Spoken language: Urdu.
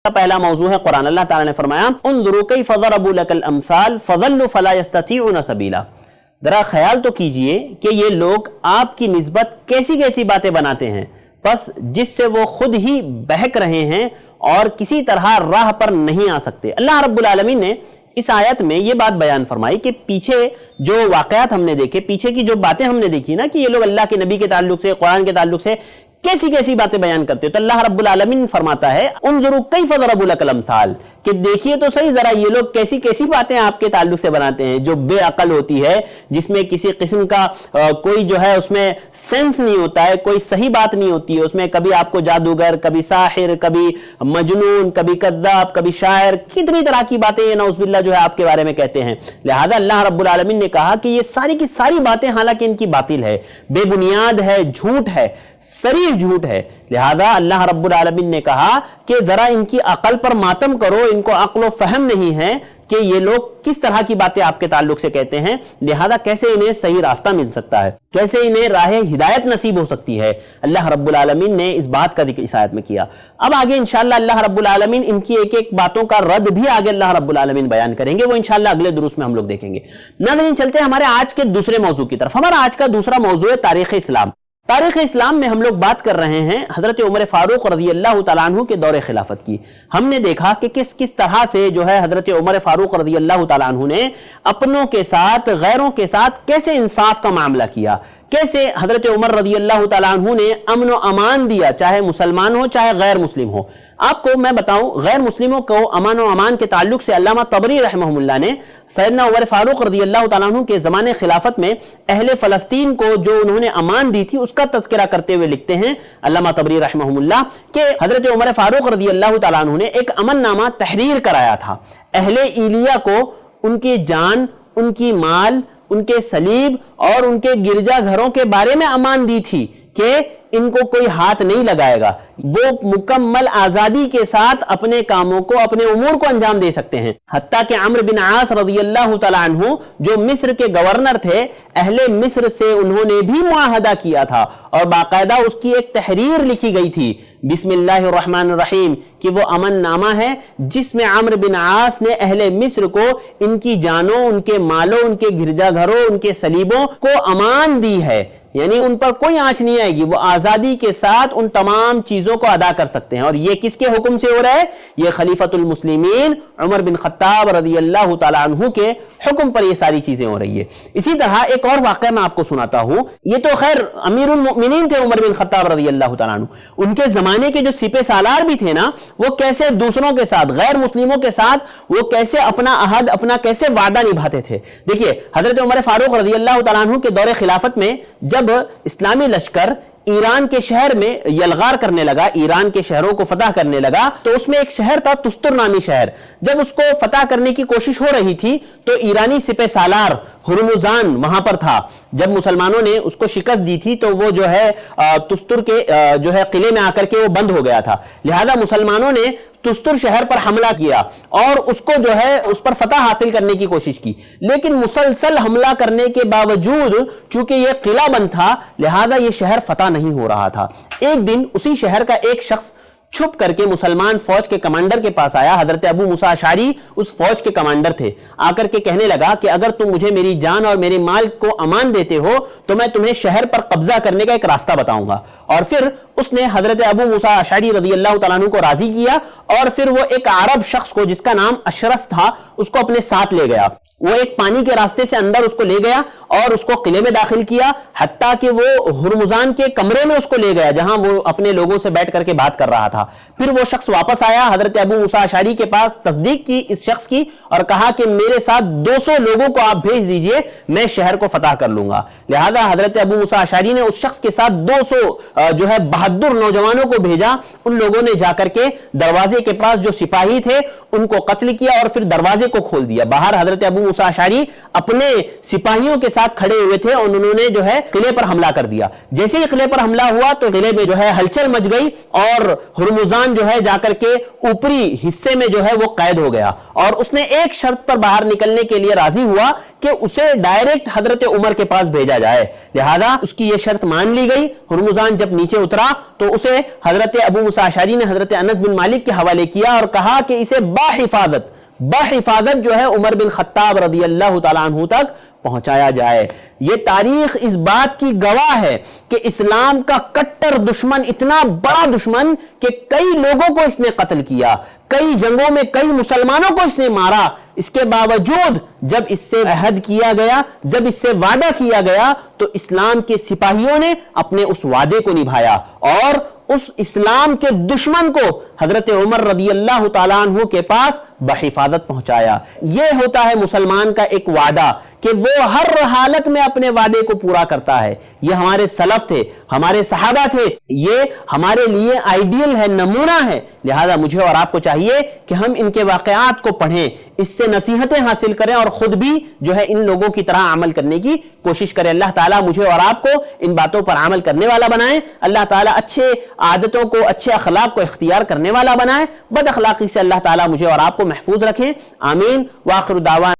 پہلا موضوع ہے قرآن۔ اللہ تعالیٰ نے فرمایا انظروا کیف ضربوا لک الامثال فضلوا فلا یستطیعون سبیلا، ذرا خیال تو کیجئے کہ یہ لوگ آپ کی نسبت کیسی کیسی باتیں بناتے ہیں، بس جس سے وہ خود ہی بہک رہے ہیں اور کسی طرح راہ پر نہیں آ سکتے۔ اللہ رب العالمین نے اس آیت میں یہ بات بیان فرمائی کہ پیچھے جو واقعات ہم نے دیکھے، پیچھے کی جو باتیں ہم نے دیکھی نا کہ یہ لوگ اللہ کے نبی کے تعلق سے، قرآن کے تعلق سے کیسی کیسی باتیں بیان کرتے ہیں، تو اللہ رب العالمین فرماتا ہے انظروا کیف ضربوا لک الامثال، کہ دیکھیے تو صحیح ذرا یہ لوگ کیسی کیسی باتیں آپ کے تعلق سے بناتے ہیں جو بے عقل ہوتی ہے، جس میں کسی قسم کا کوئی جو ہے اس میں سینس نہیں ہوتا ہے، کوئی صحیح بات نہیں ہوتی ہے، اس میں کبھی آپ کو جادوگر، کبھی ساحر، کبھی مجنون، کبھی کذاب، کبھی شاعر، کتنی طرح کی باتیں یہ نعوذ باللہ جو ہے آپ کے بارے میں کہتے ہیں۔ لہذا اللہ رب العالمین نے کہا کہ یہ ساری کی ساری باتیں حالانکہ ان کی باطل ہے، بے بنیاد ہے، جھوٹ ہے، صریح جھوٹ ہے، لہذا اللہ رب العالمین نے کہا کہ ذرا ان کی عقل پر ماتم کرو، ان کو عقل و فہم نہیں ہے کہ یہ لوگ کس طرح کی باتیں آپ کے تعلق سے کہتے ہیں، لہذا کیسے انہیں صحیح راستہ مل سکتا ہے، کیسے انہیں راہ ہدایت نصیب ہو سکتی ہے۔ اللہ رب العالمین نے اس بات کا ذکر اس آیت میں کیا۔ اب آگے انشاءاللہ اللہ رب العالمین ان کی ایک ایک باتوں کا رد بھی آگے اللہ رب العالمین بیان کریں گے، وہ انشاءاللہ اگلے دروس میں ہم لوگ دیکھیں گے۔ ناظرین چلتے ہیں ہمارے آج کے دوسرے موضوع کی طرف۔ ہمارا آج کا دوسرا موضوع ہے تاریخ اسلام۔ تاریخ اسلام میں ہم لوگ بات کر رہے ہیں حضرت عمر فاروق رضی اللہ تعالیٰ عنہ کے دور خلافت کی۔ ہم نے دیکھا کہ کس طرح سے جو ہے حضرت عمر فاروق رضی اللہ تعالیٰ عنہ نے اپنوں کے ساتھ، غیروں کے ساتھ کیسے انصاف کا معاملہ کیا، کیسے حضرت عمر رضی اللہ تعالیٰ عنہ نے امن و امان دیا، چاہے مسلمان ہو چاہے غیر مسلم ہو۔ آپ کو میں بتاؤں غیر مسلموں کو امان و امان کے تعلق سے علامہ طبری رحمہ اللہ نے سیدنا عمر فاروق رضی اللہ تعالیٰ عنہ کے زمانے خلافت میں اہل فلسطین کو جو انہوں نے امان دی تھی اس کا تذکرہ کرتے ہوئے لکھتے ہیں علامہ طبری رحمہ اللہ کہ حضرت عمر فاروق رضی اللہ تعالیٰ عنہ نے ایک امن نامہ تحریر کرایا تھا، اہل ایلیا کو ان کی جان، ان کی مال، ان کے صلیب اور ان کے گرجا گھروں کے بارے میں امان دی تھی کہ ان کو کوئی ہاتھ نہیں لگائے گا، وہ مکمل آزادی کے ساتھ اپنے کاموں کو، اپنے امور کو انجام دے سکتے ہیں۔ حتیٰ کہ عمرو بن عاص رضی اللہ تعالیٰ عنہ جو مصر کے گورنر تھے، اہل مصر سے انہوں نے بھی معاہدہ کیا تھا اور باقاعدہ اس کی ایک تحریر لکھی گئی تھی بسم اللہ الرحمن الرحیم، کہ وہ امن نامہ ہے جس میں عمرو بن عاص نے اہل مصر کو ان کی جانوں، ان کے مالوں، ان کے گرجا گھروں، ان کے صلیبوں کو امان دی ہے، یعنی ان پر کوئی آنچ نہیں آئے گی، وہ آزادی کے ساتھ ان تمام چیزوں کو ادا کر سکتے ہیں۔ اور یہ کس کے حکم سے ہو رہا ہے؟ یہ خلیفۃ المسلمین عمر بن خطاب رضی اللہ تعالیٰ عنہ کے حکم پر یہ ساری چیزیں ہو رہی ہے۔ اسی طرح ایک اور واقعہ میں آپ کو سناتا ہوں، یہ تو خیر امیر المؤمنین تھے عمر بن خطاب رضی اللہ تعالیٰ عنہ، ان کے زمانے کے جو سپہ سالار بھی تھے نا، وہ کیسے دوسروں کے ساتھ، غیر مسلموں کے ساتھ وہ کیسے اپنا عہد، اپنا کیسے وعدہ نبھاتے تھے۔ دیکھیے حضرت عمر فاروق رضی اللہ تعالیٰ عنہ کے دور خلافت میں جب اسلامی لشکر ایران کے شہر میں یلغار کرنے لگا، ایران کے شہروں کو فتح کرنے لگا، تو اس میں ایک شہر تھا تستر نامی شہر۔ جب اس کو فتح کرنے کی کوشش ہو رہی تھی تو ایرانی سپہ سالار ہرمزان وہاں پر تھا۔ جب مسلمانوں نے اس کو شکست دی تھی تو وہ جو ہے تستر کے جو ہے قلعے میں آ کر کے وہ بند ہو گیا تھا، لہذا مسلمانوں نے تستر شہر پر حملہ کیا اور اس کو جو ہے اس پر فتح حاصل کرنے کی کوشش کی، لیکن مسلسل حملہ کرنے کے باوجود چونکہ یہ قلعہ بند تھا لہذا یہ شہر فتح نہیں ہو رہا تھا۔ ایک دن اسی شہر کا ایک شخص چھپ کر کے مسلمان فوج کے کمانڈر کے پاس آیا، حضرت ابو موسیٰ اشعری اس فوج کے کمانڈر تھے، آ کر کے کہنے لگا کہ اگر تم مجھے میری جان اور میرے مال کو امان دیتے ہو تو میں تمہیں شہر پر قبضہ کرنے کا ایک راستہ بتاؤں گا۔ اور پھر اس نے حضرت ابو موسیٰ اشعری رضی اللہ تعالیٰ عنہ کو راضی کیا اور پھر وہ ایک عرب شخص کو جس کا نام اشرس تھا اس کو اپنے ساتھ لے گیا، وہ ایک پانی کے راستے سے اندر اس کو لے گیا اور اس کو قلعے میں داخل کیا، حتیٰ کہ وہ ہرمزان کے کمرے میں اس کو لے گیا جہاں وہ اپنے لوگوں سے بیٹھ کر کے بات کر رہا تھا۔ پھر وہ شخص واپس آیا حضرت ابو موسیٰ اشعری کے پاس، تصدیق کی اس شخص کی اور کہا کہ میرے ساتھ 200 لوگوں کو آپ بھیج دیجئے، میں شہر کو فتح کر لوں گا۔ لہذا حضرت ابو موسیٰ اشعری نے اس شخص کے ساتھ 200 جو ہے بہادر نوجوانوں کو بھیجا، ان لوگوں نے جا کر کے دروازے کے پاس جو سپاہی تھے ان کو قتل کیا اور پھر دروازے کو کھول دیا۔ باہر حضرت ابو موسیٰ اشعری اپنے سپاہیوں کے ساتھ کھڑے ہوئے تھے اور انہوں نے جو ہے قلعے پر حملہ کر دیا۔ جیسے ہی قلعے پر حملہ ہوا تو قلعے میں جو ہے ہلچل مچ گئی اور ہرمزان جو ہے جا کر کے اوپری حصے میں جو ہے وہ قید ہو گیا اور اس نے ایک شرط پر باہر نکلنے کے لیے راضی ہوا کہ اسے ڈائریکٹ حضرت عمر کے پاس بھیجا جائے، لہذا اس کی یہ شرط مان لی گئی۔ ہرمزان جب نیچے اترا تو اسے حضرت ابو موسیٰ اشعری نے حضرت انس بن مالک کے حوالے کیا اور کہا کہ اسے بحفاظت جو ہے عمر بن خطاب رضی اللہ تعالیٰ عنہ تک پہنچایا جائے۔ یہ تاریخ اس بات کی گواہ ہے کہ اسلام کا کٹر دشمن، اتنا بڑا دشمن کہ کئی لوگوں کو اس نے قتل کیا، کئی جنگوں میں کئی مسلمانوں کو اس نے مارا، اس کے باوجود جب اس سے عہد کیا گیا، جب اس سے وعدہ کیا گیا تو اسلام کے سپاہیوں نے اپنے اس وعدے کو نبھایا اور اس اسلام کے دشمن کو حضرت عمر رضی اللہ تعالیٰ عنہ کے پاس بحفاظت پہنچایا۔ یہ ہوتا ہے مسلمان کا ایک وعدہ کہ وہ ہر حالت میں اپنے وعدے کو پورا کرتا ہے۔ یہ ہمارے سلف تھے، ہمارے صحابہ تھے، یہ ہمارے لیے آئیڈیل ہے، نمونہ ہے۔ لہذا مجھے اور آپ کو چاہیے کہ ہم ان کے واقعات کو پڑھیں، اس سے نصیحتیں حاصل کریں اور خود بھی جو ہے ان لوگوں کی طرح عمل کرنے کی کوشش کریں۔ اللہ تعالیٰ مجھے اور آپ کو ان باتوں پر عمل کرنے والا بنائے، اللہ تعالیٰ اچھے عادتوں کو، اچھے اخلاق کو اختیار کرنے والا بنائے، بد اخلاقی سے اللہ تعالیٰ مجھے اور آپ کو محفوظ رکھیں۔ آمین۔ وآخر دعوانا